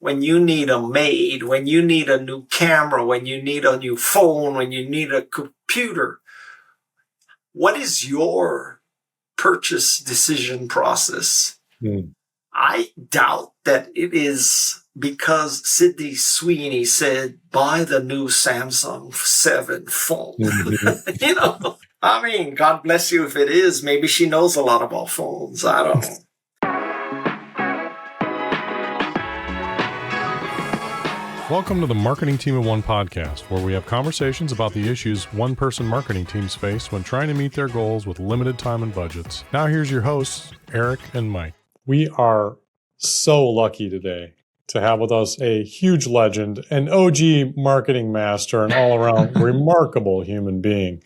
when you need a maid, when you need a new camera, when you need a new phone, when you need a computer, what is your purchase decision process? I doubt that it is because Sydney Sweeney said, buy the new Samsung 7 phone. I mean, God bless you if it is. Maybe she knows a lot about phones. I don't know. Welcome to the Marketing Team of One podcast, where we have conversations about the issues one-person marketing teams face when trying to meet their goals with limited time and budgets. Now here's your hosts, Eric and Mike. We are so lucky today to have with us a huge legend, an OG marketing master, an all-around remarkable human being.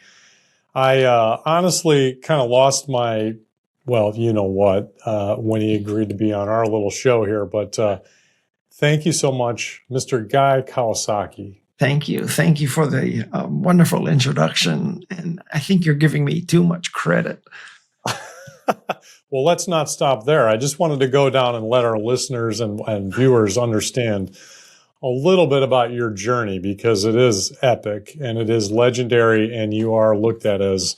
I honestly kind of lost my, well, you know what, when he agreed to be on our little show here, but thank you so much, Mr. Guy Kawasaki. Thank you. Thank you for the wonderful introduction. And I think you're giving me too much credit. Well, let's not stop there. I just wanted to go down and let our listeners and viewers understand a little bit about your journey, because it is epic and it is legendary, and you are looked at as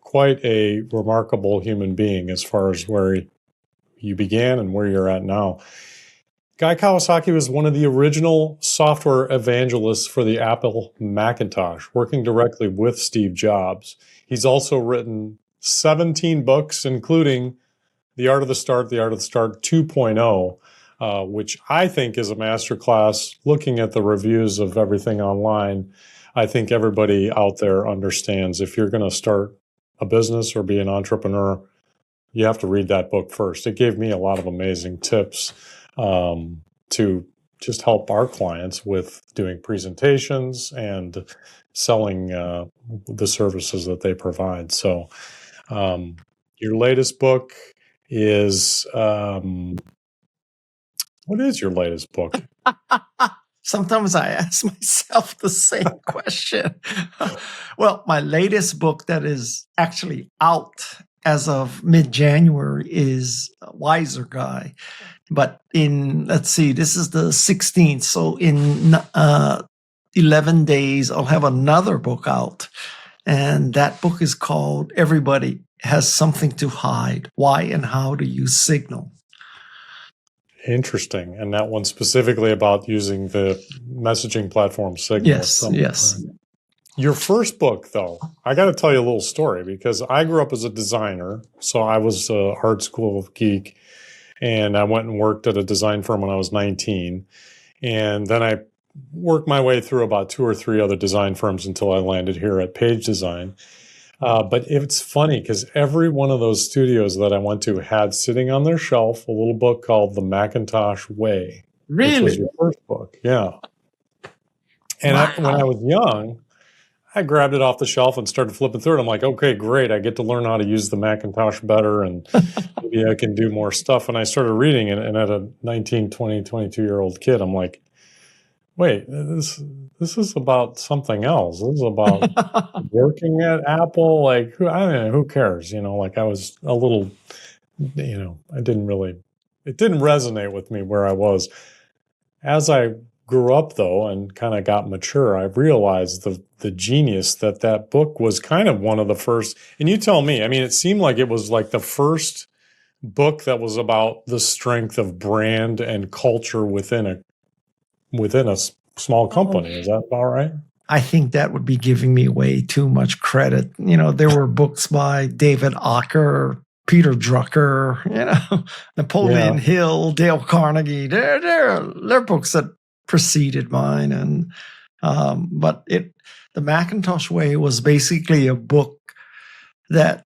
quite a remarkable human being as far as where you began and where you're at now. Guy Kawasaki was one of the original software evangelists for the Apple Macintosh, working directly with Steve Jobs. He's also written 17 books, including The Art of the Start 2.0, which I think is a masterclass. Looking at the reviews of everything online, I think everybody out there understands if you're going to start a business or be an entrepreneur, you have to read that book first. It gave me a lot of amazing tips to just help our clients with doing presentations and selling the services that they provide. So your latest book is, what is your latest book? Sometimes I ask myself the same question. Well, my latest book that is actually out as of mid-January is Wiser Guy. But this is the 16th. So in 11 days, I'll have another book out. And that book is called Everybody Has Something to Hide. Why and How to Use Signal. Interesting. And that one specifically about using the messaging platform Signal. Yes. Your first book, though, I got to tell you a little story, because I grew up as a designer. So I was a art school geek, and I went and worked at a design firm when I was 19. And then I worked my way through about 2 or 3 other design firms until I landed here at Page Design. But it's funny because every one of those studios that I went to had sitting on their shelf a little book called The Macintosh Way. Really? Which was your first book, yeah. And Wow. when I was young, I grabbed it off the shelf and started flipping through it. I'm like, okay, great. I get to learn how to use the Macintosh better, and maybe I can do more stuff. And I started reading it, and at a 19, 20, 22-year-old kid, I'm like, wait, this is about something else. This is about working at Apple. Like, who cares? Like I was a little, it didn't resonate with me where I was. As I grew up, though, and kind of got mature, I realized the genius that book was kind of one of the first. And you tell me, I mean, it seemed like it was like the first book that was about the strength of brand and culture within a small company. Is that about right? I think that would be giving me way too much credit. There were books by David Ocker, Peter Drucker, Napoleon Hill, Dale Carnegie. They're books that preceded mine. And The Macintosh Way was basically a book that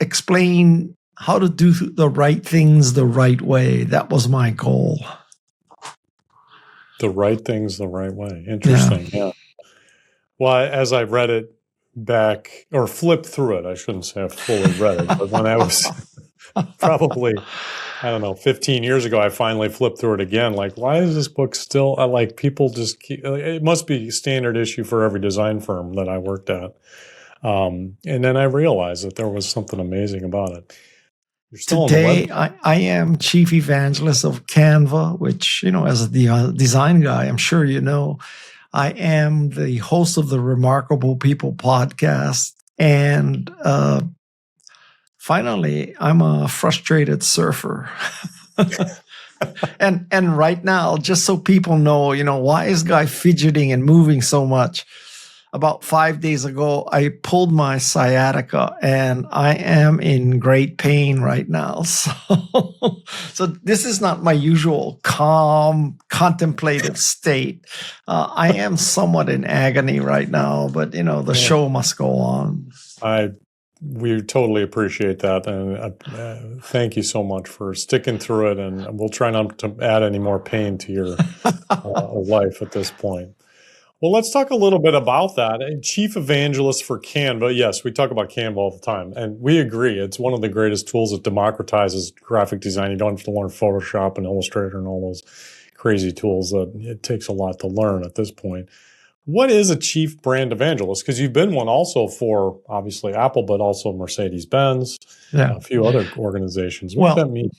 explained how to do the right things the right way. That was my goal. The right things the right way. Interesting. Yeah. Well, as I read it back, or flipped through it, I shouldn't say I fully read it, but when I was probably, 15 years ago, I finally flipped through it again. Like, why is this book still, people just keep, it must be standard issue for every design firm that I worked at. And then I realized that there was something amazing about it. You're still on the Today, web. I am chief evangelist of Canva, which, as a design guy, I'm sure you know. I am the host of the Remarkable People podcast. And finally, I'm a frustrated surfer. And right now, just so people know, why is Guy fidgeting and moving so much? About 5 days ago, I pulled my sciatica and I am in great pain right now. So this is not my usual calm, contemplative state. I am somewhat in agony right now, but the show must go on. We totally appreciate that, and thank you so much for sticking through it. And we'll try not to add any more pain to your life at this point. Well, let's talk a little bit about that. Chief evangelist for Canva. Yes, we talk about Canva all the time, and we agree. It's one of the greatest tools that democratizes graphic design. You don't have to learn Photoshop and Illustrator and all those crazy tools that it takes a lot to learn at this point. What is a chief brand evangelist? Because you've been one also for, obviously, Apple, but also Mercedes-Benz, a few other organizations. What does that mean?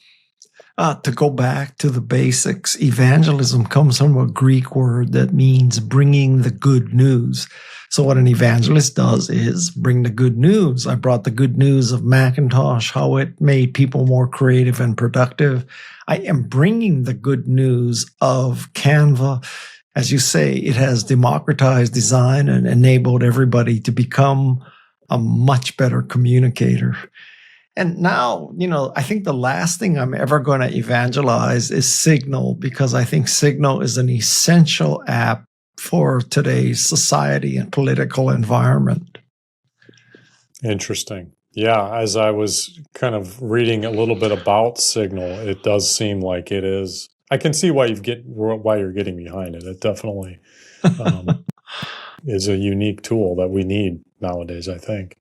To go back to the basics, evangelism comes from a Greek word that means bringing the good news. So what an evangelist does is bring the good news. I brought the good news of Macintosh, how it made people more creative and productive. I am bringing the good news of Canva. As you say, it has democratized design and enabled everybody to become a much better communicator. And now, I think the last thing I'm ever going to evangelize is Signal, because I think Signal is an essential app for today's society and political environment. Interesting. Yeah, as I was kind of reading a little bit about Signal, it does seem like it is. I can see why you're getting behind it. It definitely is a unique tool that we need nowadays, I think.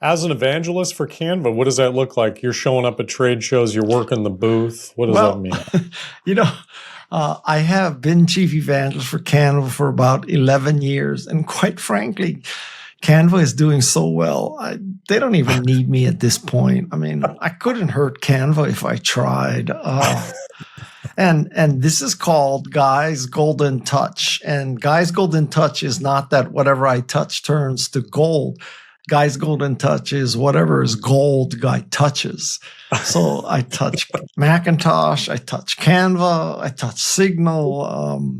As an evangelist for Canva, what does that look like? You're showing up at trade shows, you're working the booth. What does that mean? I have been chief evangelist for Canva for about 11 years. And quite frankly, Canva is doing so well. They don't even need me at this point. I mean, I couldn't hurt Canva if I tried. And this is called Guy's Golden Touch. And Guy's Golden Touch is not that whatever I touch turns to gold. Guy's Golden Touch is whatever is gold, Guy touches. So I touch Macintosh, I touch Canva, I touch Signal.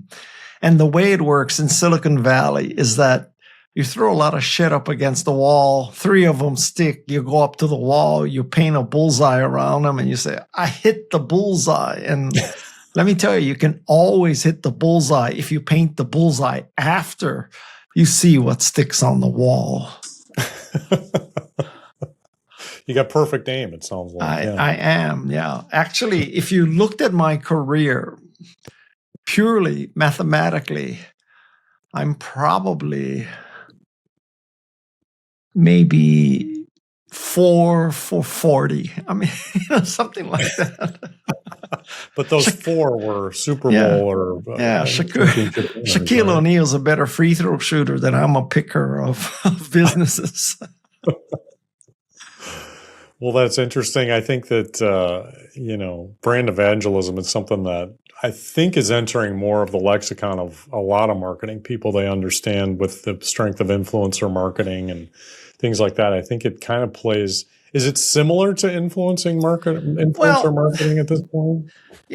And the way it works in Silicon Valley is that you throw a lot of shit up against the wall, 3 of them stick, you go up to the wall, you paint a bullseye around them, and you say, I hit the bullseye. And let me tell you, you can always hit the bullseye if you paint the bullseye after you see what sticks on the wall. You got perfect aim, it sounds like. I am, yeah. Actually, if you looked at my career purely mathematically, I'm probably maybe 4 for 40. I mean, something like that. But those 4 were Super Bowl or Shaquille O'Neal's a better free throw shooter than I'm a picker of businesses. Well, that's interesting. I think that brand evangelism is something that I think is entering more of the lexicon of a lot of marketing people. They understand with the strength of influencer marketing and things like that. I think it kind of plays. Is it similar to influencer marketing at this point?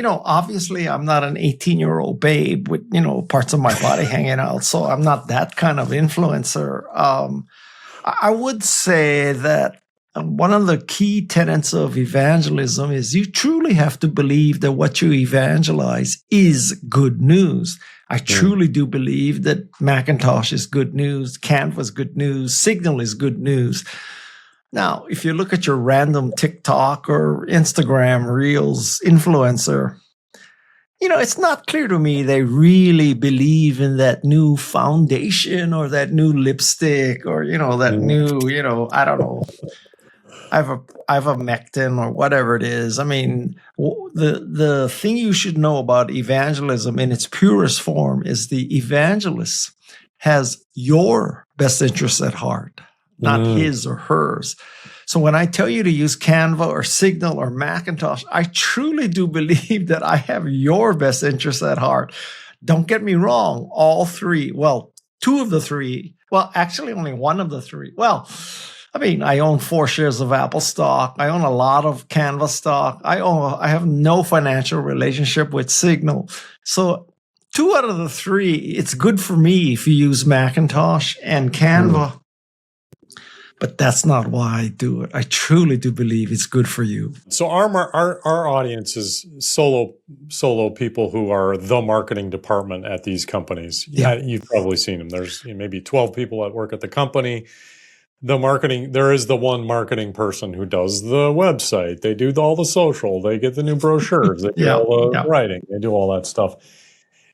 Obviously I'm not an 18-year-old babe with, parts of my body hanging out. So I'm not that kind of influencer. I would say that one of the key tenets of evangelism is you truly have to believe that what you evangelize is good news. I truly do believe that Macintosh is good news, Canva is good news, Signal is good news. Now, if you look at your random TikTok or Instagram Reels influencer, it's not clear to me they really believe in that new foundation or that new lipstick or, that new, I don't know, ivermectin or whatever it is. I mean, the thing you should know about evangelism in its purest form is the evangelist has your best interests at heart, not his or hers. So when I tell you to use Canva or Signal or Macintosh, I truly do believe that I have your best interests at heart. Don't get me wrong, all three, well, two of the three, well, actually only one of the three. Well, I mean, I own 4 shares of Apple stock. I own a lot of Canva stock. I have no financial relationship with Signal. So 2 out of the 3, it's good for me if you use Macintosh and Canva. But that's not why I do it. I truly do believe it's good for you. So our audience is solo people who are the marketing department at these companies. Yeah, you've probably seen them. There's maybe 12 people that work at the company. The marketing, there is the one marketing person who does the website. They do all the social. They get the new brochures. They do all the writing. They do all that stuff.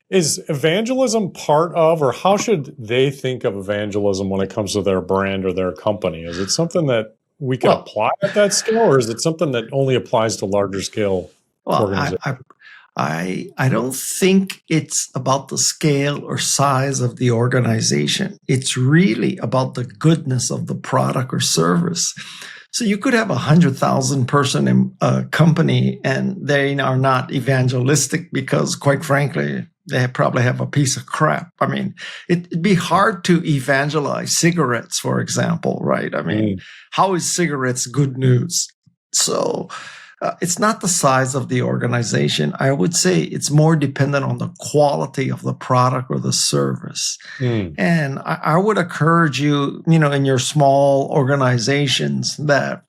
Is evangelism part of, or how should they think of evangelism when it comes to their brand or their company? Is it something that we can apply at that scale, or is it something that only applies to larger scale organizations? I don't think it's about the scale or size of the organization. It's really about the goodness of the product or service. So you could have 100,000 person company and they are not evangelistic because, quite frankly, they probably have a piece of crap. I mean, it'd be hard to evangelize cigarettes, for example, right? I mean, how is cigarettes good news? So it's not the size of the organization. I would say it's more dependent on the quality of the product or the service. And I would encourage you, in your small organizations that,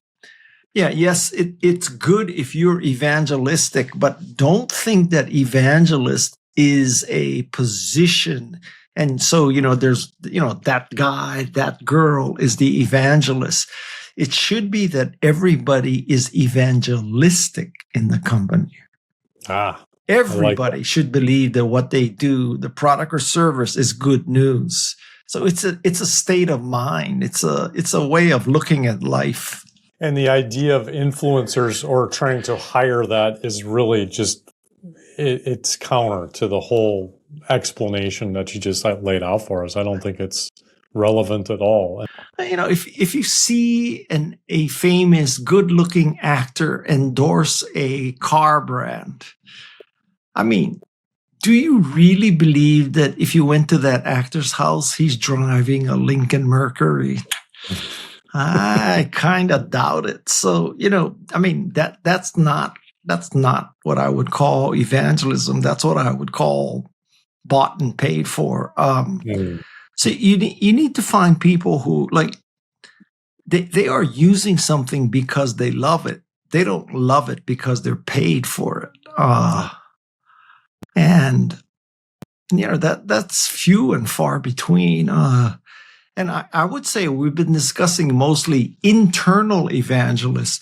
yes, it's good if you're evangelistic, but don't think that evangelist is a position. And so, there's, that guy, that girl is the evangelist. It should be that everybody is evangelistic in the company. Everybody should believe that what they do, the product or service, is good news. So it's a state of mind. It's a way of looking at life. And the idea of influencers or trying to hire that is really just, it's counter to the whole explanation that you just laid out for us. I don't think it's relevant at all. If you see a famous, good-looking actor endorse a car brand, I mean, do you really believe that if you went to that actor's house, he's driving a Lincoln Mercury? I kind of doubt it. So, I mean, that's not what I would call evangelism. That's what I would call bought and paid for. So you need to find people who, like, they are using something because they love it. They don't love it because they're paid for it. And that's few and far between. And I would say we've been discussing mostly internal evangelists,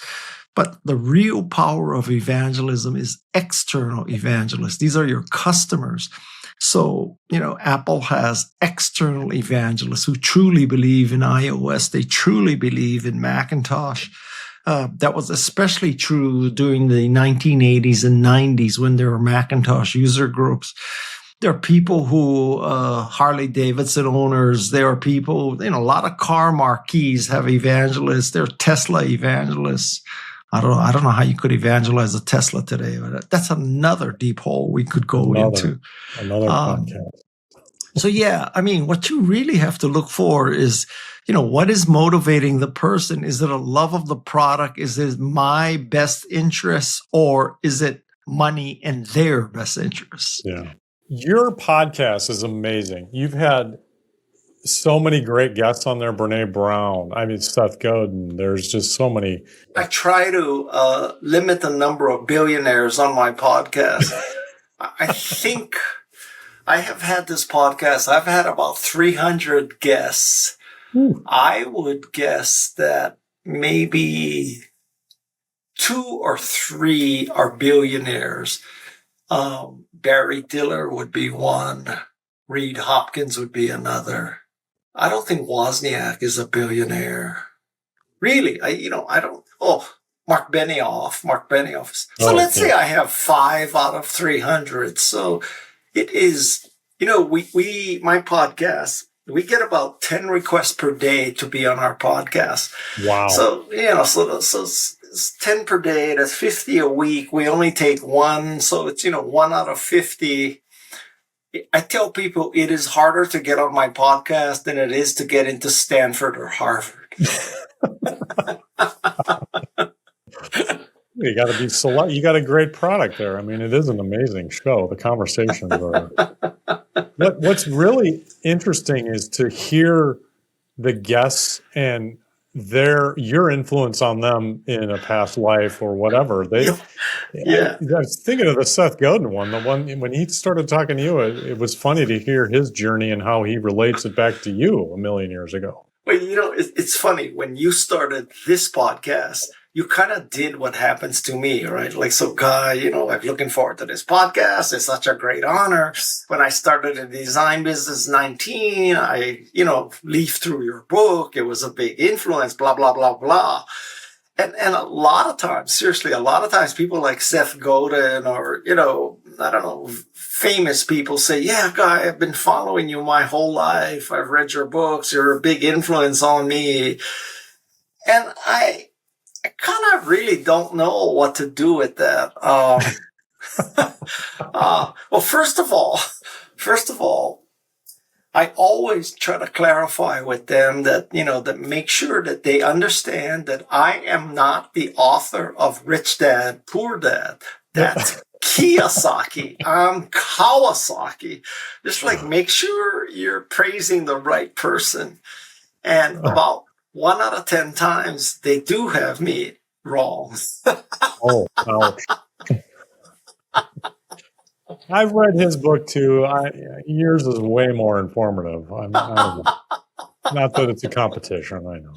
but the real power of evangelism is external evangelists. These are your customers. So, Apple has external evangelists who truly believe in iOS. They truly believe in Macintosh. That was especially true during the 1980s and 90s when there were Macintosh user groups. There are people who, Harley Davidson owners, there are people, a lot of car marquees have evangelists. There are Tesla evangelists. I don't know how you could evangelize a Tesla today, but that's another deep hole we could go into. Another podcast. So, I mean, what you really have to look for is, what is motivating the person? Is it a love of the product? Is it my best interests, or is it money and their best interests? Yeah. Your podcast is amazing. You've had so many great guests on there. Brene Brown. I mean, Seth Godin. There's just so many. I try to limit the number of billionaires on my podcast. I think I have had this podcast. I've had about 300 guests. I would guess that maybe 2 or 3 are billionaires. Barry Diller would be one. Reed Hopkins would be another. I don't think Wozniak is a billionaire. Really, I don't. Oh, Mark Benioff. So let's say I have 5 out of 300. So it is, my podcast, we get about 10 requests per day to be on our podcast. Wow. So, so it's 10 per day. That's 50 a week. We only take one. So it's, 1 out of 50. I tell people it is harder to get on my podcast than it is to get into Stanford or Harvard. You got to be select. You got a great product there. I mean, it is an amazing show. The conversations are. What's really interesting is to hear the guests and your influence on them in a past life or whatever. I was thinking of the Seth Godin one. The one when he started talking to you, it was funny to hear his journey and how he relates it back to you a million years ago. Well, it's funny when you started this podcast. You kind of did what happens to me, right? Like, so Guy, I'm looking forward to this podcast. It's such a great honor. When I started the design business 19, I, leafed through your book. It was a big influence, blah, blah, blah, blah. And a lot of times people like Seth Godin or, I don't know, famous people say, yeah, Guy, I've been following you my whole life. I've read your books. You're a big influence on me. And I kind of really don't know what to do with that. Well, first of all, I always try to clarify with them that, that make sure that they understand that I am not the author of Rich Dad, Poor Dad. That's Kiyosaki. I'm Kawasaki. Just make sure you're praising the right person. And about 1 out of 10 times, they do have me wrong. Oh, ouch. I've read his book too. Yours is way more informative. Not that it's a competition, I know.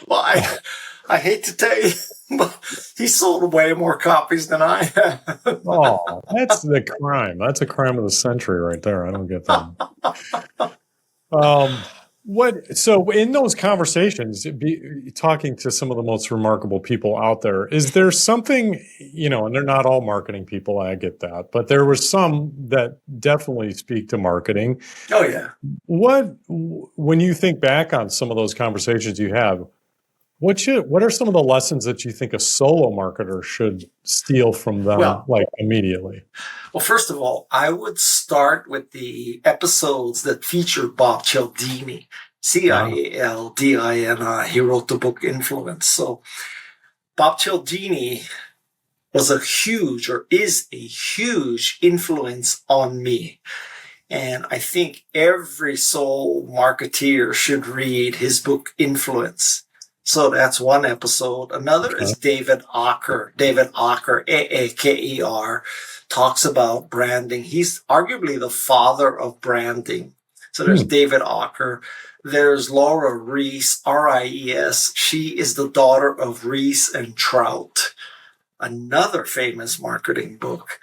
Well, I hate to tell you, but he sold way more copies than I have. Oh, that's the crime. That's a crime of the century right there. I don't get that. So in those conversations, talking to some of the most remarkable people out there, is there something, and they're not all marketing people, I get that, but there were some that definitely speak to marketing. Oh, yeah. When you think back on some of those conversations you have, what are some of the lessons that you think a solo marketer should steal from them, immediately? Well, first of all, I would start with the episodes that feature Bob Cialdini, Cialdini. He wrote the book Influence. So Bob Cialdini is a huge influence on me. And I think every sole marketeer should read his book Influence. So that's one episode. Another is David Acker, Aaker, talks about branding. He's arguably the father of branding. So there's David Acker. There's Laura Rees, Ries. She is the daughter of Rees and Trout, another famous marketing book.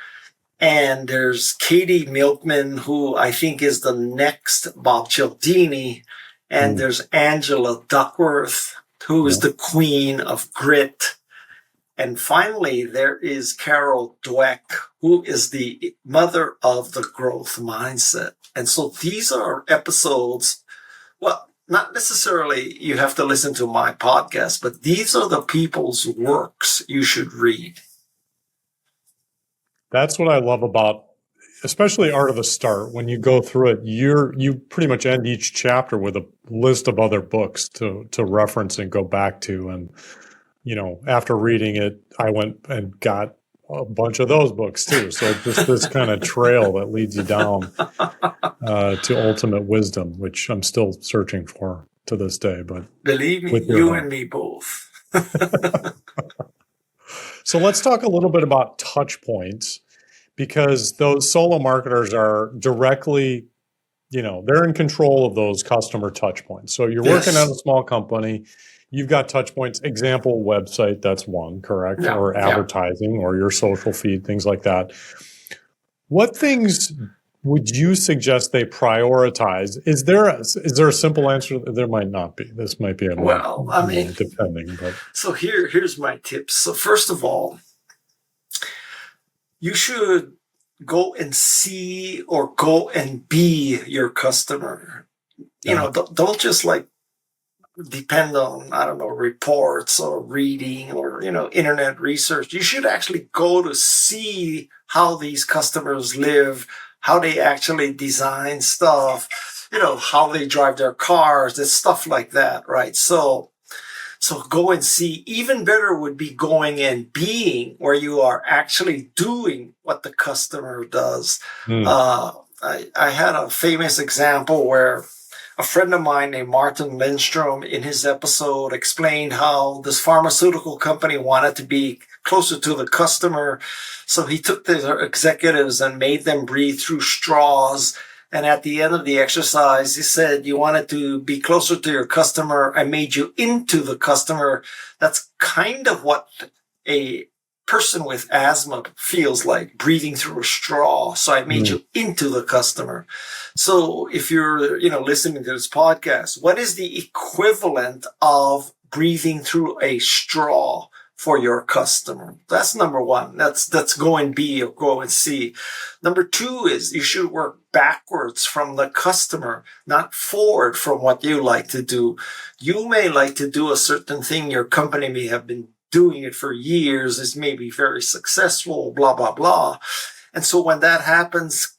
And there's Katie Milkman, who I think is the next Bob Cialdini. And there's Angela Duckworth, who is the queen of grit. And finally, there is Carol Dweck, who is the mother of the growth mindset. And so these are episodes, well, not necessarily you have to listen to my podcast, but these are the people's works you should read. That's what I love about, especially Art of the Start. When you go through it, you pretty much end each chapter with a list of other books to reference and go back to. And, after reading it, I went and got a bunch of those books too. So just this kind of trail that leads you down to ultimate wisdom, which I'm still searching for to this day. But believe me, you and me both. So let's talk a little bit about touch points, because those solo marketers are directly, they're in control of those customer touch points. So you're working at a small company, you've got touch points, example website, that's one, correct? Yeah, or advertising or your social feed, things like that. What things would you suggest they prioritize? Is there a simple answer? There might not be. This might be depending. But so here's my tips. So first of all, you should go and see or go and be your customer. don't just like depend on, I don't know, reports or reading or, internet research. You should actually go to see how these customers live, how they actually design stuff, how they drive their cars, and stuff like that, right? So go and see. Even better would be going and being where you are actually doing what the customer does. I had a famous example where a friend of mine named Martin Lindstrom in his episode explained how this pharmaceutical company wanted to be closer to the customer. So he took their executives and made them breathe through straws. And at the end of the exercise, he said, you wanted to be closer to your customer. I made you into the customer. That's kind of what a person with asthma feels like, breathing through a straw. So I made you into the customer. So if you're, listening to this podcast, what is the equivalent of breathing through a straw for your customer? That's number one. That's go and be or go and see. Number two is you should work backwards from the customer, not forward from what you like to do. You may like to do a certain thing. Your company may have been doing it for years, is maybe very successful, blah, blah, blah. And so when that happens,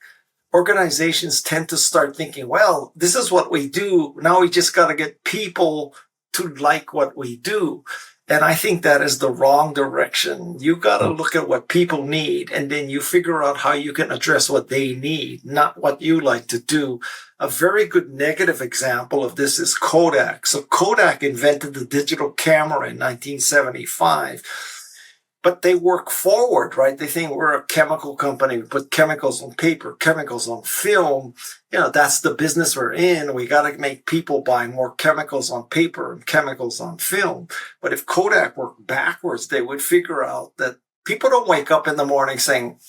organizations tend to start thinking, well, this is what we do. Now we just got to get people to like what we do. And I think that is the wrong direction. You got to look at what people need, and then you figure out how you can address what they need, not what you like to do. A very good negative example of this is Kodak. So Kodak invented the digital camera in 1975. But they work forward, right? They think we're a chemical company. We put chemicals on paper, chemicals on film. That's the business we're in. We got to make people buy more chemicals on paper and chemicals on film. But if Kodak worked backwards, they would figure out that people don't wake up in the morning saying,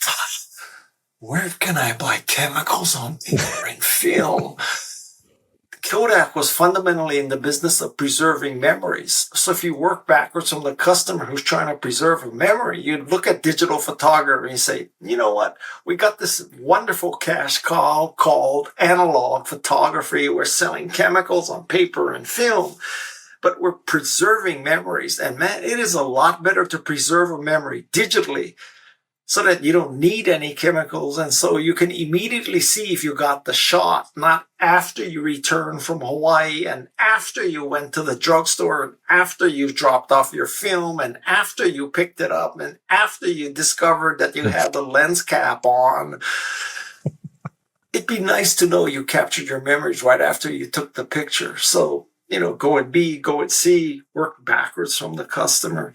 where can I buy chemicals on paper and film? Kodak was fundamentally in the business of preserving memories. So if you work backwards from the customer who's trying to preserve a memory, you'd look at digital photography and say, you know what? We got this wonderful cash cow called analog photography. We're selling chemicals on paper and film, but we're preserving memories. And man, it is a lot better to preserve a memory digitally, so that you don't need any chemicals. And so you can immediately see if you got the shot, not after you return from Hawaii and after you went to the drugstore and after you dropped off your film and after you picked it up and after you discovered that you had the lens cap on. It'd be nice to know you captured your memories right after you took the picture. So, go and be, go and see, work backwards from the customer.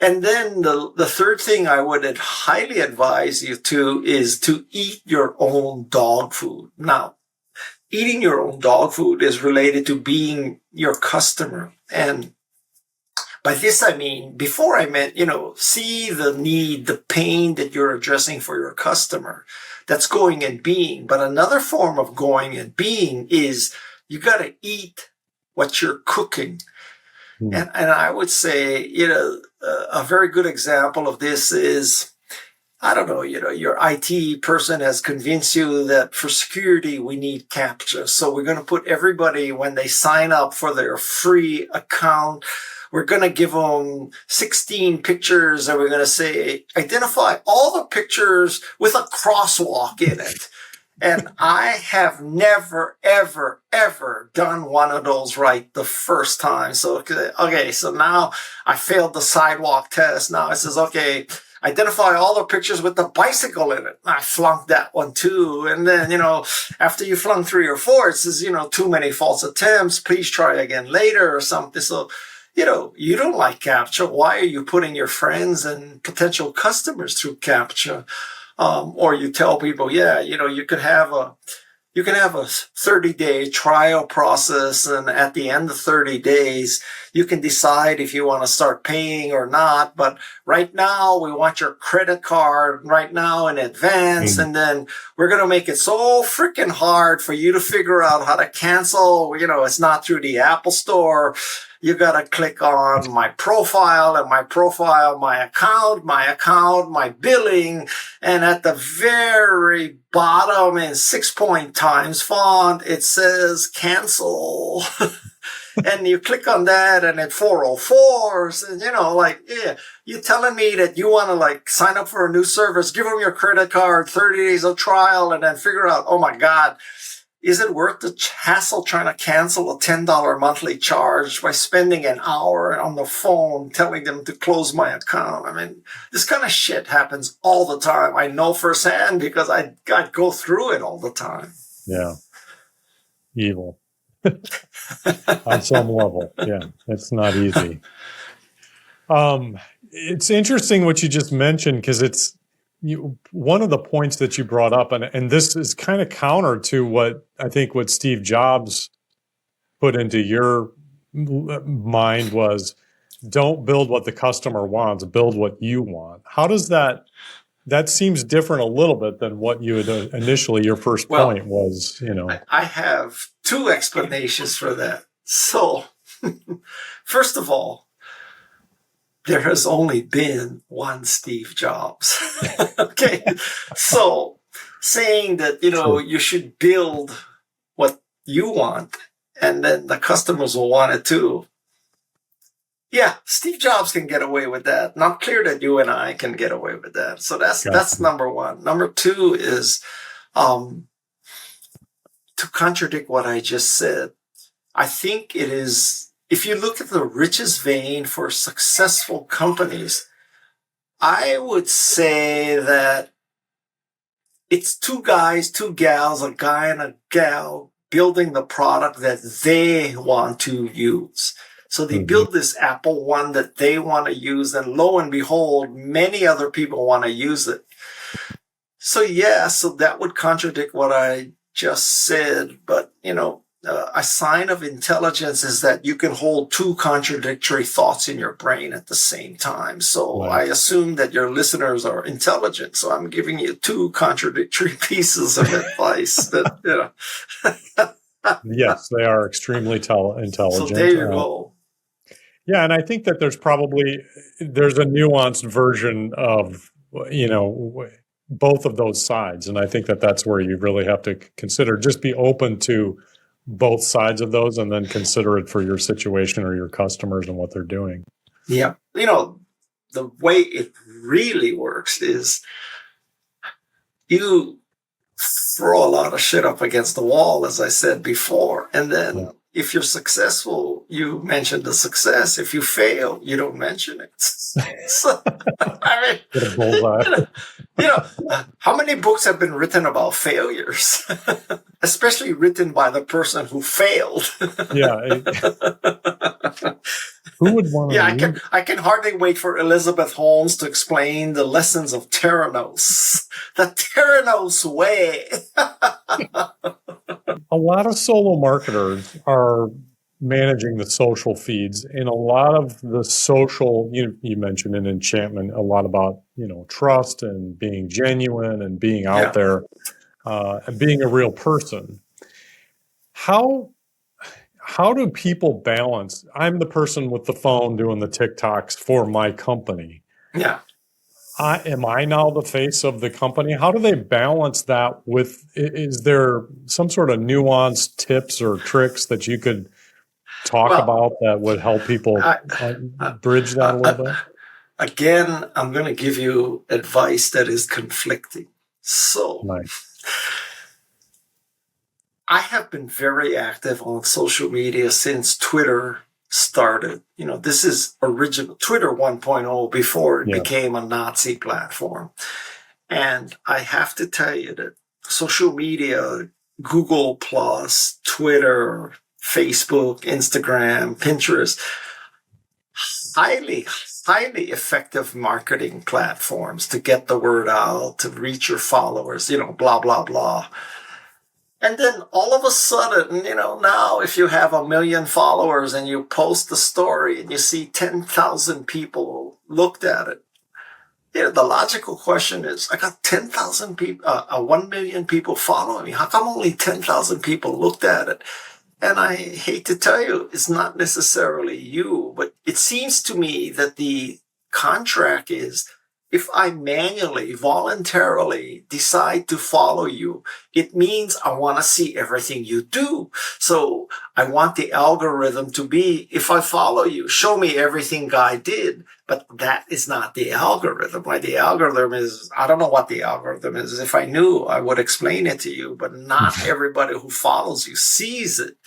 And then the third thing I would highly advise you to is to eat your own dog food. Now, eating your own dog food is related to being your customer. And by this, I mean, before I meant, see the need, the pain that you're addressing for your customer. That's going and being. But another form of going and being is you got to eat what you're cooking. And I would say, a very good example of this is, I don't know, your IT person has convinced you that for security, we need CAPTCHA. So we're going to put everybody, when they sign up for their free account, we're going to give them 16 pictures and we're going to say, identify all the pictures with a crosswalk in it. And I have never, ever, ever done one of those right the first time. So, okay, so now I failed the sidewalk test. Now it says, okay, identify all the pictures with the bicycle in it. I flunked that one too. And then, after you flunk 3 or 4, it says, too many false attempts. Please try again later or something. So, you don't like CAPTCHA. Why are you putting your friends and potential customers through CAPTCHA? Or you tell people, you can have a 30-day trial process. And at the end of 30 days, you can decide if you want to start paying or not. But right now, we want your credit card right now in advance. And then we're going to make it so freaking hard for you to figure out how to cancel. It's not through the Apple Store. you got to click on my profile, and my profile, my account, my billing. And at the very bottom in 6-point times font, it says cancel. And you click on that, and at 404s, and yeah, you're telling me that you want to sign up for a new service, give them your credit card, 30 days of trial, and then figure out, oh my God, is it worth the hassle trying to cancel a $10 monthly charge by spending an hour on the phone telling them to close my account? I mean, this kind of shit happens all the time. I know firsthand because I go through it all the time. Yeah. Evil. On some level. Yeah. It's not easy. It's interesting what you just mentioned, because one of the points that you brought up, and this is kind of counter to what Steve Jobs put into your mind was, don't build what the customer wants, build what you want. How does that seems different a little bit than what you had initially, your first point was, I have two explanations for that. So, first of all, there has only been one Steve Jobs. Okay. So saying that, you should build what you want and then the customers will want it too. Yeah, Steve Jobs can get away with that. Not clear that you and I can get away with that. So that's number one. Number two is to contradict what I just said. I think it is, if you look at the richest vein for successful companies, I would say that it's two guys, two gals, a guy and a gal building the product that they want to use. So they build this Apple One that they want to use, and lo and behold, many other people want to use it. So so that would contradict what I just said. But, a sign of intelligence is that you can hold two contradictory thoughts in your brain at the same time. So I assume that your listeners are intelligent. So I'm giving you two contradictory pieces of advice that, Yes, they are extremely intelligent. So there you go. Yeah, and I think that there's a nuanced version of, both of those sides. And I think that that's where you really have to consider, just be open to both sides of those and then consider it for your situation or your customers and what they're doing. Yeah. The way it really works is you throw a lot of shit up against the wall, as I said before. And then if you're successful, you mention the success. If you fail, you don't mention it. So, I mean, how many books have been written about failures, especially written by the person who failed? Yeah. Who would want to? Yeah, I can hardly wait for Elizabeth Holmes to explain the lessons of Theranos, the Theranos way. A lot of solo marketers are managing the social feeds, and a lot of the social, you mentioned in enchantment, a lot about, trust and being genuine and being out there and being a real person. How do people balance? I'm the person with the phone doing the TikToks for my company. Yeah. Am I now the face of the company? How do they balance that with, is there some sort of nuanced tips or tricks that you could talk about that would help people bridge that a little bit? Again, I'm going to give you advice that is conflicting. So I have been very active on social media since Twitter started. This is original Twitter 1.0 before it became a Nazi platform. And I have to tell you that social media, Google Plus, Twitter, Facebook, Instagram, Pinterest, highly effective marketing platforms to get the word out, to reach your followers, blah, blah, blah. And then all of a sudden, now if you have 1 million followers and you post a story and you see 10,000 people looked at it, the logical question is, I got 10,000 people, 1 million people following me. How come only 10,000 people looked at it? and I hate to tell you, it's not necessarily you, but it seems to me that the contract is if I manually, voluntarily decide to follow you, it means I want to see everything you do. So I want the algorithm to be, if I follow you, show me everything Guy did. But that is not the algorithm. Like the algorithm is, I don't know what the algorithm is. If I knew, I would explain it to you, but not everybody who follows you sees it.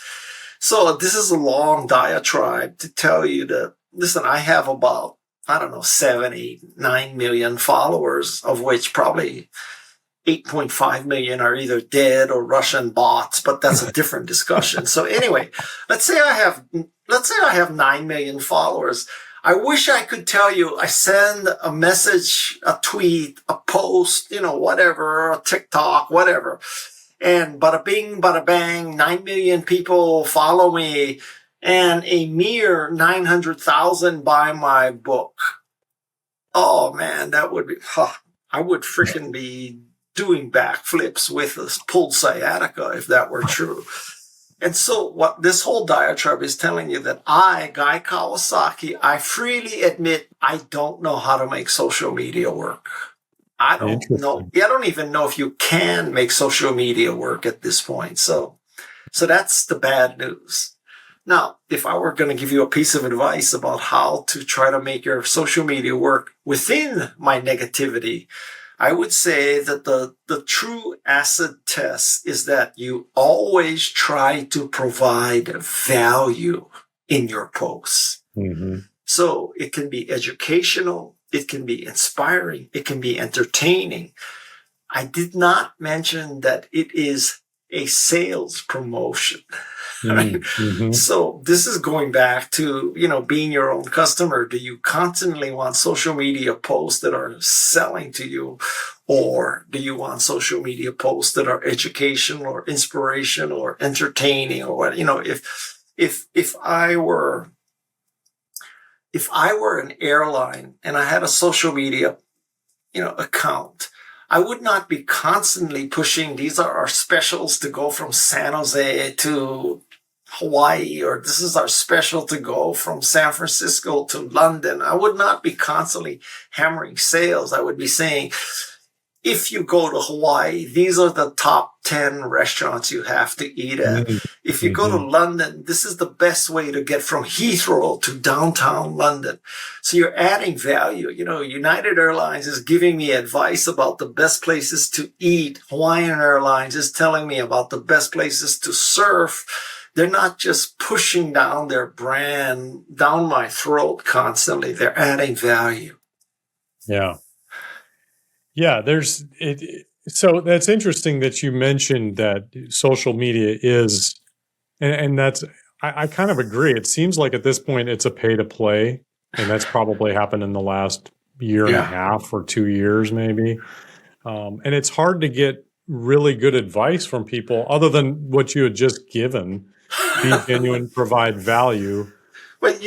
So this is a long diatribe to tell you that, listen, I have about, I don't know, 7, 8, 9 million followers, of which probably 8.5 million are either dead or Russian bots, but that's a different discussion. So anyway, let's say I have 9 million followers. I wish I could tell you I send a message, a tweet, a post, whatever, a TikTok, whatever. And bada bing, bada bang, 9 million people follow me and a mere 900,000 buy my book. Oh man, that would be, I would freaking be doing backflips with a pulled sciatica if that were true. And so what this whole diatribe is telling you that I, Guy Kawasaki, I freely admit I don't know how to make social media work. I don't know. I don't even know if you can make social media work at this point. So that's the bad news. Now, if I were going to give you a piece of advice about how to try to make your social media work within my negativity, I would say that the true acid test is that you always try to provide value in your posts. Mm-hmm. So it can be educational, it can be inspiring, it can be entertaining. I did not mention that it is a sales promotion. Right? Mm-hmm. So this is going back to, being your own customer. Do you constantly want social media posts that are selling to you? Or do you want social media posts that are educational or inspirational or entertaining or what? If I were an airline and I had a social media, account, I would not be constantly pushing, these are our specials to go from San Jose to Hawaii, or this is our special to go from San Francisco to London. I would not be constantly hammering sales. I would be saying, if you go to Hawaii, these are the top 10 restaurants you have to eat at. Mm-hmm. If you go to London, this is the best way to get from Heathrow to downtown London. So you're adding value. United Airlines is giving me advice about the best places to eat. Hawaiian Airlines is telling me about the best places to surf. They're not just pushing down their brand down my throat constantly. They're adding value. Yeah. Yeah, so that's interesting that you mentioned that social media is, and that's, I kind of agree. It seems like at this point it's a pay to play, and that's probably happened in the last year and a half or 2 years maybe. And it's hard to get really good advice from people other than what you had just given. Be genuine, provide value. But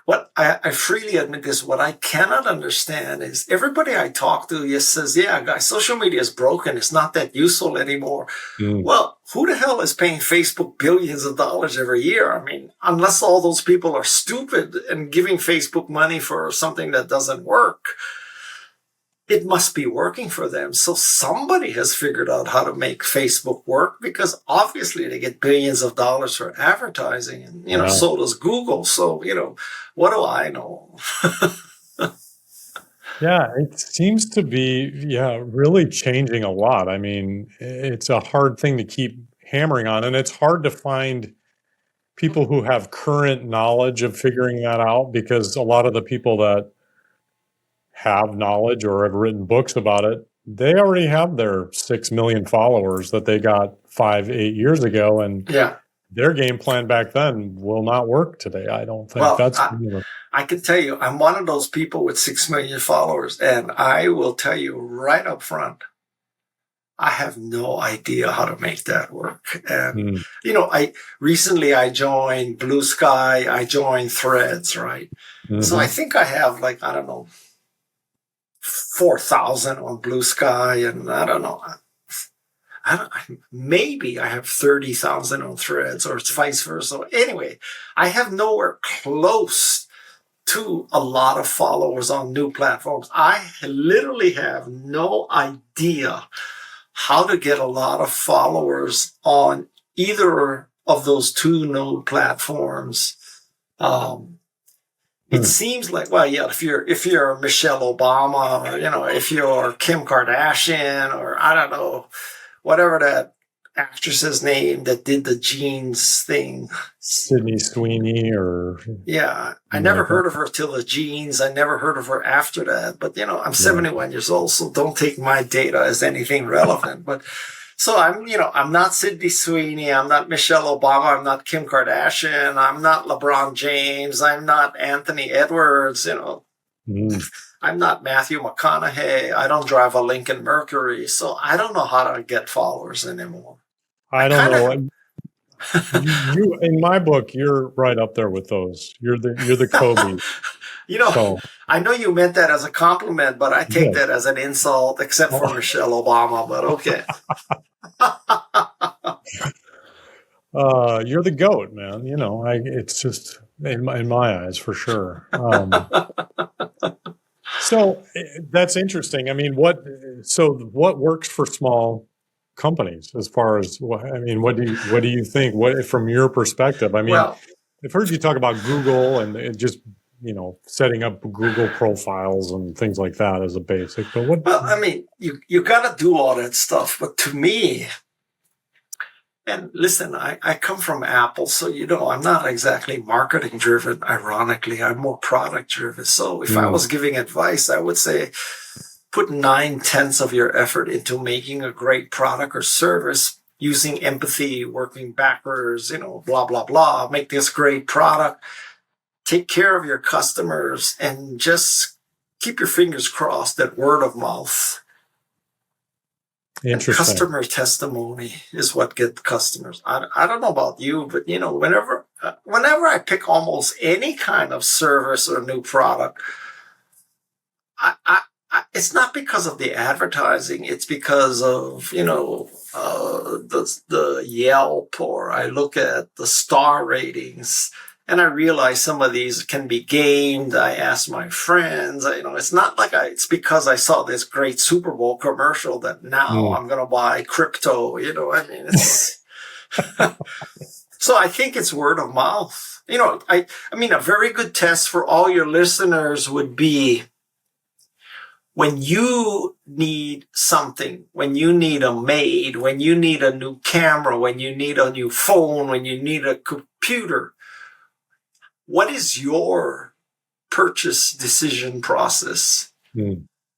what I freely admit this, what I cannot understand is everybody I talk to just says, yeah, guys, social media is broken. It's not that useful anymore. Well, who the hell is paying Facebook billions of dollars every year? I mean, unless all those people are stupid and giving Facebook money for something that doesn't work, it must be working for them. So somebody has figured out how to make Facebook work, because obviously they get billions of dollars for advertising, and so does Google. So what do I know? Yeah, it seems to be really changing a lot. I mean, it's a hard thing to keep hammering on, and it's hard to find people who have current knowledge of figuring that out, because a lot of the people that have knowledge or have written books about it, they already have their 6 million followers that they got 5-8 years ago, and their game plan back then will not work today. I don't think I can tell you, I'm one of those people with 6 million followers, and I will tell you right up front, I have no idea how to make that work. And I recently joined Blue Sky, I joined Threads, right? So I think I have 4,000 on Blue Sky, and I don't know. maybe I have 30,000 on Threads, or it's vice versa. Anyway, I have nowhere close to a lot of followers on new platforms. I literally have no idea how to get a lot of followers on either of those two new platforms. It seems like, well, yeah, if you're Michelle Obama, or, if you're Kim Kardashian, or I don't know, whatever that actress's name that did the jeans thing. Sydney Sweeney, or yeah, I never heard of her till the jeans. I never heard of her after that. But I'm 71 years old, so don't take my data as anything relevant. But so I'm not Sydney Sweeney. I'm not Michelle Obama. I'm not Kim Kardashian. I'm not LeBron James. I'm not Anthony Edwards. I'm not Matthew McConaughey. I don't drive a Lincoln Mercury. So I don't know how to get followers anymore. I don't know. You in my book, you're right up there with those. You're the Kobe. I know you meant that as a compliment, but I take that as an insult, except for Michelle Obama. But okay. You're the GOAT, man. It's just in my eyes, for sure. So that's interesting. I mean, what works for small companies as far as, what do you think? What, from your perspective? I mean, I've heard you talk about Google and just, setting up Google profiles and things like that as a basic, but what? Well, I mean, you got to do all that stuff, but to me, and listen, I come from Apple, so I'm not exactly marketing driven. Ironically, I'm more product driven. So if I was giving advice, I would say put 9/10 of your effort into making a great product or service, using empathy, working backwards, blah, blah, blah. Make this great product. Take care of your customers, and just keep your fingers crossed that word of mouth. Interesting. Customer testimony is what gets customers. I don't know about you, but whenever I pick almost any kind of service or new product, it's not because of the advertising. It's because of the Yelp, or I look at the star ratings. And I realize some of these can be gamed. I ask my friends, it's not like it's because I saw this great Super Bowl commercial that now I'm going to buy crypto. It's so I think it's word of mouth. I mean, a very good test for all your listeners would be when you need something, when you need a maid, when you need a new camera, when you need a new phone, when you need a computer. What is your purchase decision process?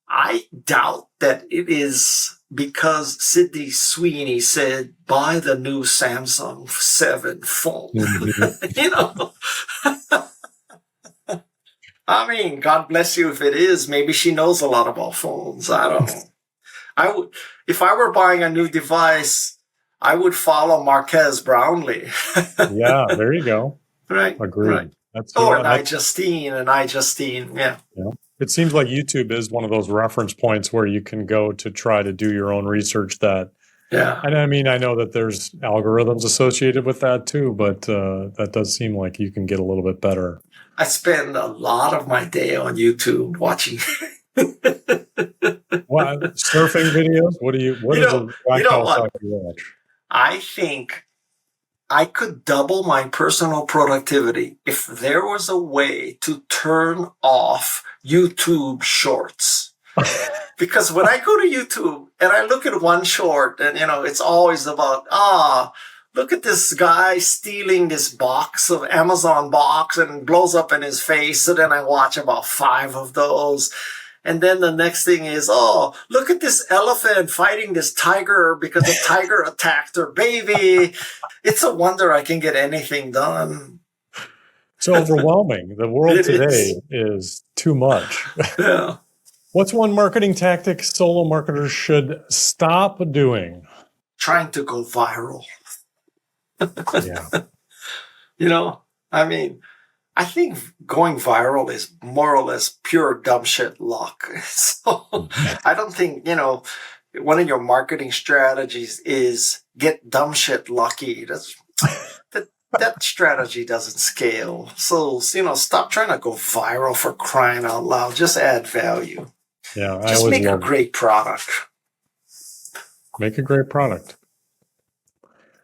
I doubt that it is because Sydney Sweeney said, buy the new Samsung 7 phone. I mean, God bless you if it is. Maybe she knows a lot about phones. I don't know. If I were buying a new device, I would follow Marquez Brownlee. Yeah, there you go. Right. Agreed. Right. iJustine, yeah. It seems like YouTube is one of those reference points where you can go to try to do your own research. And I mean, I know that there's algorithms associated with that too, but that does seem like you can get a little bit better. I spend a lot of my day on YouTube watching. Surfing videos? What does a Guy Kawasaki watch? I think I could double my personal productivity if there was a way to turn off YouTube shorts. Because when I go to YouTube and I look at one short and, it's always about, look at this guy stealing this box of Amazon box and blows up in his face. So then I watch about 5 of those. And then the next thing is, look at this elephant fighting this tiger because the tiger attacked her baby. It's a wonder I can get anything done. It's overwhelming. The world today is too much. Yeah. What's one marketing tactic solo marketers should stop doing? Trying to go viral. Yeah. I mean, I think going viral is more or less pure dumb shit luck. So I don't think, one of your marketing strategies is get dumb shit lucky. That strategy doesn't scale. So, stop trying to go viral for crying out loud. Just add value. Yeah, I Just always make a great product. Make a great product.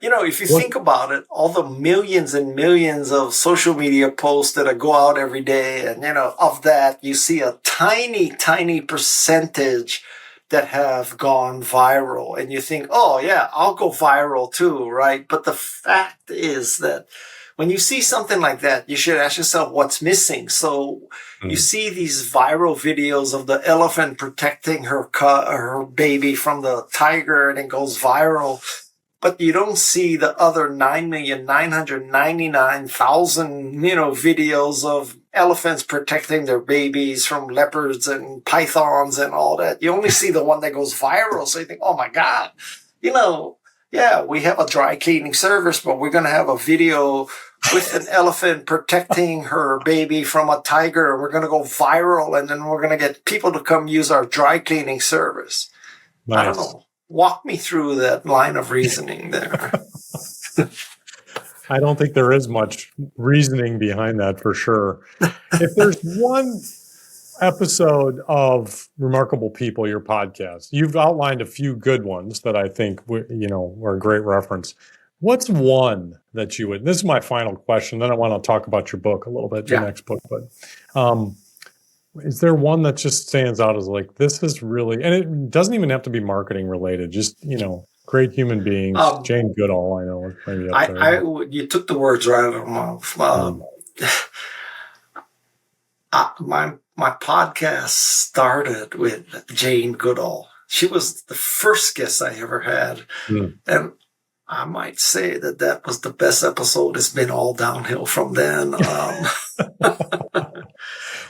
If you think about it, all the millions and millions of social media posts that go out every day, and, of that, you see a tiny, tiny percentage that have gone viral. And you think, oh, yeah, I'll go viral too, right? But the fact is that when you see something like that, you should ask yourself what's missing. So you see these viral videos of the elephant protecting her baby from the tiger, and it goes viral. But you don't see the other 9,999,000, videos of elephants protecting their babies from leopards and pythons and all that. You only see the one that goes viral. So you think, oh my God, yeah, we have a dry cleaning service, but we're going to have a video with an elephant protecting her baby from a tiger. And we're going to go viral, and then we're going to get people to come use our dry cleaning service. Nice. I don't know. Walk me through that line of reasoning there. I don't think there is much reasoning behind that, for sure. If there's one episode of Remarkable People, your podcast, you've outlined a few good ones that I think were a great reference. What's one that you would? This is my final question. Then I want to talk about your book a little bit, your next book. But is there one that just stands out as like, this is really, and it doesn't even have to be marketing related, just, great human beings. Jane Goodall, I know. Maybe up there. You took the words right out of my mouth. My podcast started with Jane Goodall. She was the first guest I ever had. And I might say that was the best episode. It's been all downhill from then.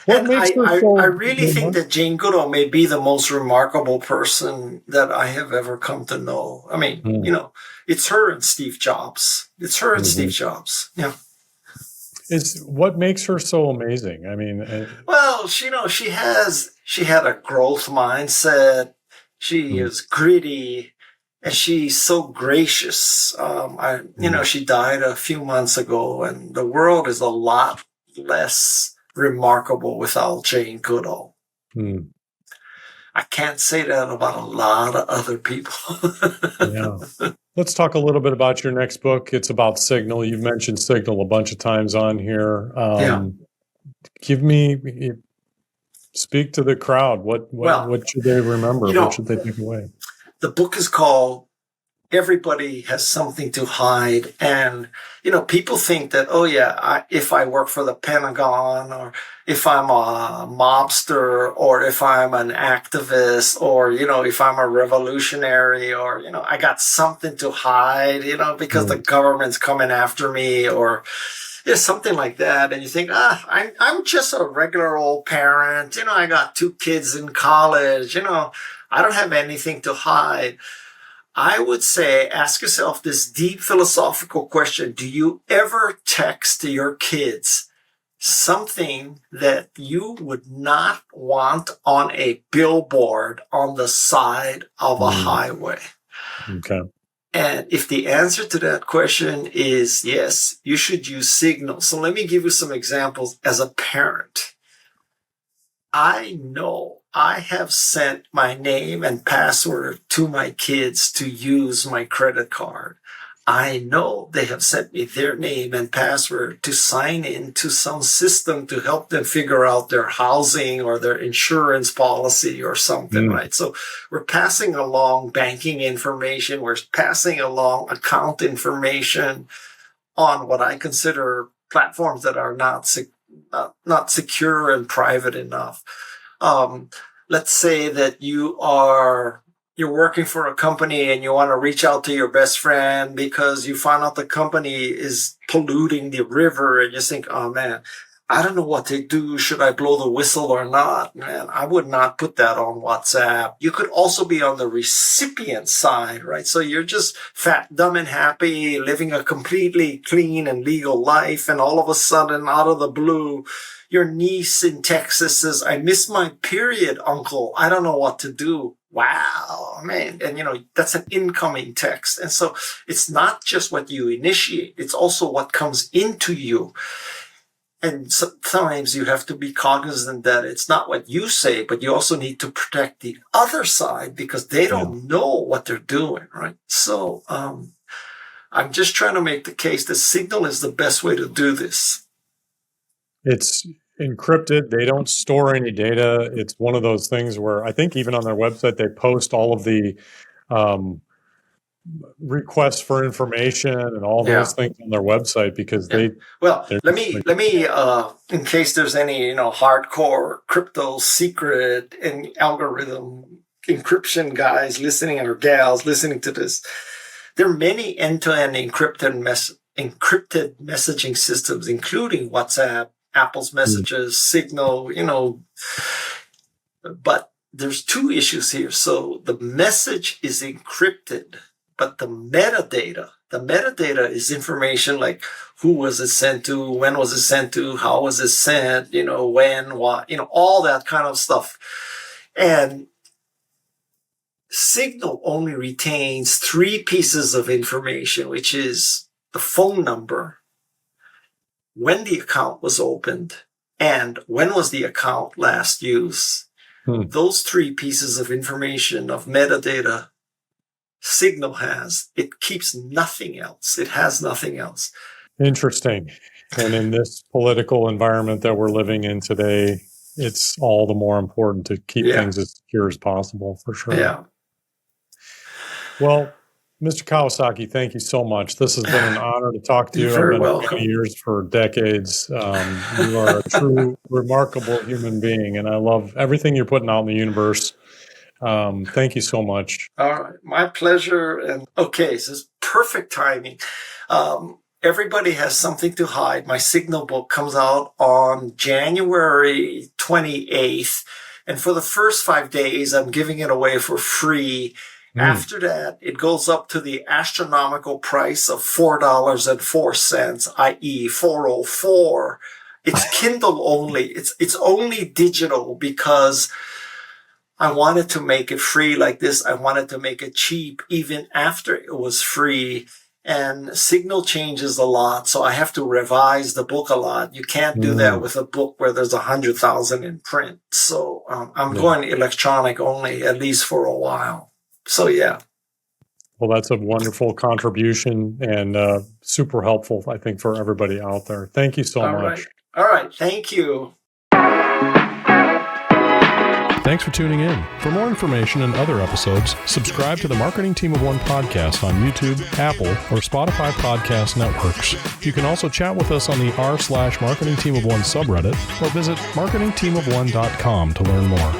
And I really think that Jane Goodall may be the most remarkable person that I have ever come to know. I mean, it's her and Steve Jobs. It's her and Steve Jobs. Yeah. What makes her so amazing? I mean, well, she had a growth mindset. She is gritty, and she's so gracious. She died a few months ago, and the world is a lot less remarkable without Jane Goodall. I can't say that about a lot of other people. Yeah. Let's talk a little bit about your next book. It's about Signal. You've mentioned Signal a bunch of times on here. Speak to the crowd. What should they remember? What should they take away? The book is called Everybody Has Something to Hide. And, people think that, if I work for the Pentagon, or if I'm a mobster, or if I'm an activist, or, if I'm a revolutionary, or, I got something to hide, because the government's coming after me, or something like that. And you think, I'm just a regular old parent. I got 2 kids in college. I don't have anything to hide. I would say, ask yourself this deep philosophical question. Do you ever text to your kids something that you would not want on a billboard on the side of a highway? Okay. And if the answer to that question is yes, you should use Signal. So let me give you some examples as a parent. I know I have sent my name and password to my kids to use my credit card. I know they have sent me their name and password to sign into some system to help them figure out their housing or their insurance policy or something, right? So we're passing along banking information. We're passing along account information on what I consider platforms that are not secure and private enough. Let's say that you're working for a company and you want to reach out to your best friend because you found out the company is polluting the river, and you think, oh man, I don't know what to do. Should I blow the whistle or not? Man, I would not put that on WhatsApp. You could also be on the recipient side, right? So you're just fat, dumb, and happy, living a completely clean and legal life. And all of a sudden, out of the blue, your niece in Texas says, I miss my period, uncle. I don't know what to do. wow, man. And, that's an incoming text. And so it's not just what you initiate, it's also what comes into you. And sometimes you have to be cognizant that it's not what you say, but you also need to protect the other side because they don't know what they're doing, right? So I'm just trying to make the case that Signal is the best way to do this. It's encrypted. They don't store any data. It's one of those things where I think even on their website, they post all of the requests for information and all those things on their website because let me in case there's any hardcore crypto secret and algorithm encryption guys listening or gals listening to this, there are many end-to-end encrypted messaging systems, including WhatsApp, Apple's messages, Signal, but there's two issues here. So the message is encrypted, but the metadata is information like who was it sent to, when was it sent to, how was it sent, when, what, all that kind of stuff. And Signal only retains 3 pieces of information, which is the phone number, when the account was opened, and when was the account last used. Those 3 pieces of information of metadata Signal has. It keeps nothing else. It has nothing else. Interesting. And in this political environment that we're living in today, it's all the more important to keep things as secure as possible, for sure. Yeah. Well, Mr. Kawasaki, thank you so much. This has been an honor to talk to you. You're I've been welcome. 20 years for decades. You are a true, remarkable human being, and I love everything you're putting out in the universe. Thank you so much. All right. My pleasure. And okay, so it's perfect timing. Everybody has something to hide. My Signal book comes out on January 28th. And for the first 5 days, I'm giving it away for free. After that, it goes up to the astronomical price of $4.04, i.e. 404. It's Kindle only. It's only digital because I wanted to make it free like this. I wanted to make it cheap even after it was free. And Signal changes a lot, so I have to revise the book a lot. You can't do that with a book where there's 100,000 in print. So I'm going electronic only, at least for a while. So, yeah. Well, that's a wonderful contribution and super helpful, I think, for everybody out there. Thank you so much. All right. Thank you. Thanks for tuning in. For more information and other episodes, subscribe to the Marketing Team of One podcast on YouTube, Apple, or Spotify podcast networks. You can also chat with us on the r/Marketing Team of One subreddit or visit marketingteamofone.com to learn more.